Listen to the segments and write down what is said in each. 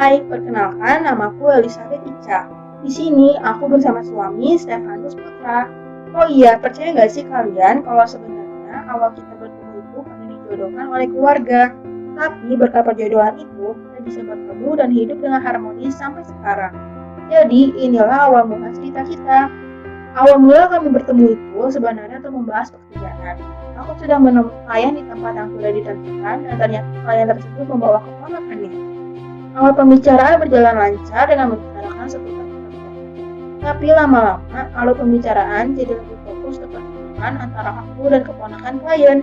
Hai, perkenalkan namaku Elizabeth Ica. Di sini aku bersama suami Stefanus Putra. Oh iya, percaya nggak sih kalian kalau sebenarnya awal kita bertemu itu karena dijodohkan oleh keluarga. Tapi berkat perjodohan itu, kita bisa bertemu dan hidup dengan harmonis sampai sekarang. Jadi, inilah awal mula cerita kita. Awal mula kami bertemu itu sebenarnya untuk membahas pekerjaan. Aku sedang menemui klien di tempat yang sudah ditentukan dan ternyata klien tersebut membawa keponakannya. Awal pembicaraan berjalan lancar dengan membicarakan seputar pekerjaan. Tapi lama-lama, alur pembicaraan jadi lebih fokus ke pertemuan antara aku dan keponakan klien.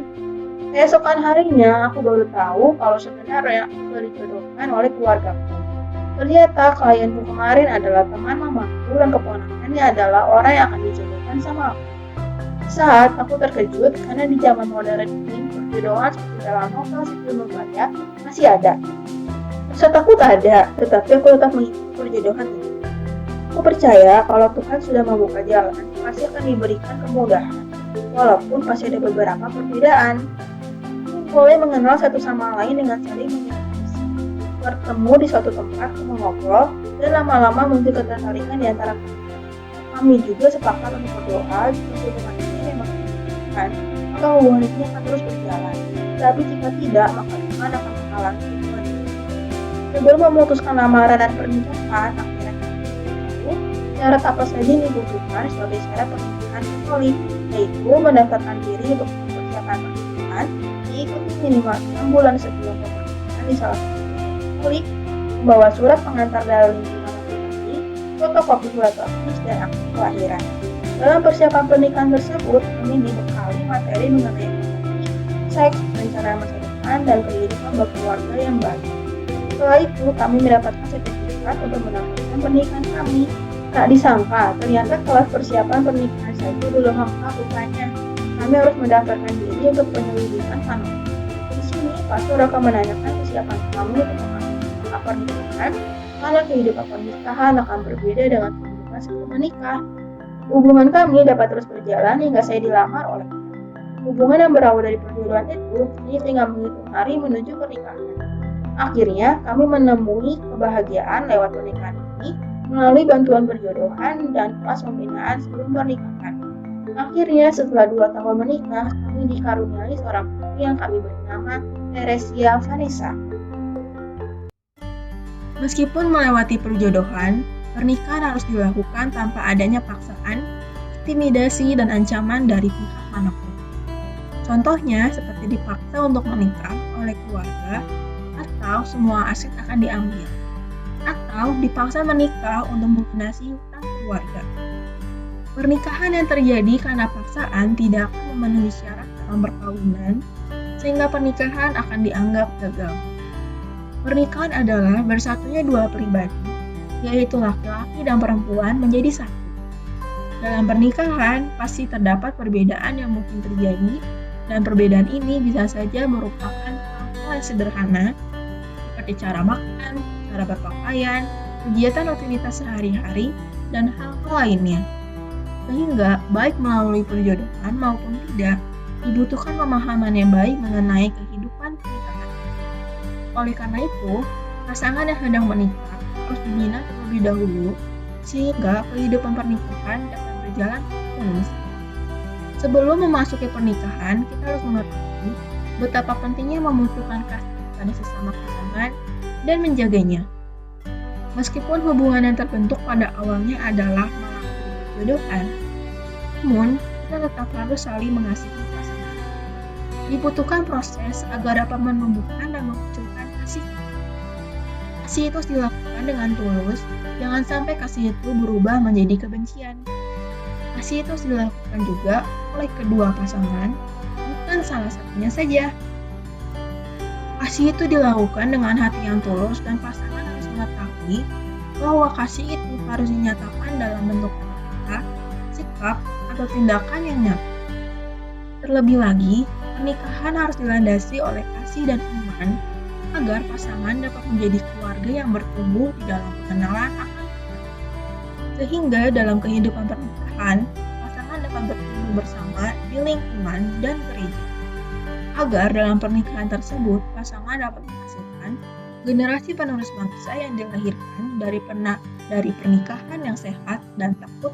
Keesokan harinya, aku baru tahu kalau sebenarnya aku sudah dijodohkan oleh keluargaku. Ternyata klienku kemarin adalah teman mamaku dan keponakannya adalah orang yang akan dijodohkan sama aku. Saat aku terkejut karena di zaman modern ini perjodohan seperti dalam novel film Nubaya masih ada. Rasa takut ada, tetapi aku tetap mengikuti perjodohan ini. Aku percaya kalau Tuhan sudah membuka jalan, pasti akan diberikan kemudahan, walaupun pasti ada beberapa perbedaan. Mulai mengenal satu sama lain dengan saling mengingatasi. Bertemu di suatu tempat, mengobrol, dan lama-lama muncul ketertarikan di antara kami. Kami juga sepakat untuk berdoa jika hubungan ini memang dibutuhkan, maka hubungan ini akan terus berjalan. Tapi jika tidak, maka Tuhan akan menghalangi hubungan ini. Sebelum memutuskan lamaran dan pernikahan, akhirnya itu syarat apa saja yang dibutuhkan sebagai syarat pernikahan Katolik, yaitu mendaftarkan diri untuk persiapan pernikahan, diikuti minimal 6 bulan sebelum pernikahan di salah satu Katolik, membawa surat pengantar dari lingkungan pribadi, fotokopi surat baptis dan akte kelahiran. Dalam persiapan pernikahan tersebut, kami dibekali materi mengenai ekonomi, seks, rencana masa depan, dan kehidupan berkeluarga yang baik. Setelah itu, kami mendapatkan sertifikat untuk menambahkan pernikahan kami. Tak disangka, ternyata kelas persiapan pernikahan saja belum lengkap rupanya. Kami harus mendaftarkan diri untuk penyelidikan kami. Di sini, pastor akan menanyakan kesiapan kami untuk mengalami pernikahan, karena kehidupan pernikahan akan berbeda dengan kehidupan sebelum menikah. Hubungan kami dapat terus berjalan hingga saya dilamar oleh hubungan yang berawal dari perjodohan itu, kini tinggal menghitung hari menuju pernikahan. Akhirnya, kami menemui kebahagiaan lewat pernikahan ini melalui bantuan perjodohan dan kelas pembinaan sebelum pernikahan. Akhirnya, setelah 2 tahun menikah, kami dikaruniai seorang putri yang kami beri nama Teresia Vanessa. Meskipun melewati perjodohan, pernikahan harus dilakukan tanpa adanya paksaan, intimidasi, dan ancaman dari pihak manapun. Contohnya, seperti dipaksa untuk menikah oleh keluarga, atau semua aset akan diambil, atau dipaksa menikah untuk melunasi hutang keluarga. Pernikahan yang terjadi karena paksaan tidak akan memenuhi syarat dalam perkawinan, sehingga pernikahan akan dianggap gagal. Pernikahan adalah bersatunya 2 pribadi, yaitu laki-laki dan perempuan menjadi satu. Dalam pernikahan, pasti terdapat perbedaan yang mungkin terjadi, dan perbedaan ini bisa saja merupakan hal-hal yang sederhana, seperti cara makan, cara berpakaian, kegiatan rutinitas sehari-hari, dan hal-hal lainnya. Sehingga, baik melalui perjodohan maupun tidak, dibutuhkan pemahaman yang baik mengenai kehidupan pernikahan. Oleh karena itu, pasangan yang sedang menikah harus dibina terlebih dahulu, sehingga kehidupan pernikahan dapat berjalan mulus. Sebelum memasuki pernikahan, kita harus mengetahui betapa pentingnya memunculkan kasih pada sesama pasangan dan menjaganya. Meskipun hubungan yang terbentuk pada awalnya adalah melalui perjodohan, namun kita tetap harus saling mengasihi pasangan. Dibutuhkan proses agar dapat menumbuhkan dan memunculkan kasih. Kasih itu dilakukan dengan tulus, jangan sampai kasih itu berubah menjadi kebencian. Kasih itu dilakukan juga oleh kedua pasangan, bukan salah satunya saja. Kasih itu dilakukan dengan hati yang tulus dan pasangan harus mengetahui bahwa kasih itu harus dinyatakan dalam bentuk kata-kata, sikap, atau tindakan yang nyata. Terlebih lagi, pernikahan harus dilandasi oleh kasih dan iman agar pasangan dapat menjadi keluarga yang bertumbuh di dalam pengenalan akan Tuhan. Sehingga dalam kehidupan pernikahan, pasangan dapat bertumbuh bersama di lingkungan dan gereja. Agar dalam pernikahan tersebut, pasangan dapat menghasilkan Generasi penerus bangsa yang dilahirkan dari pernikahan yang sehat dan takut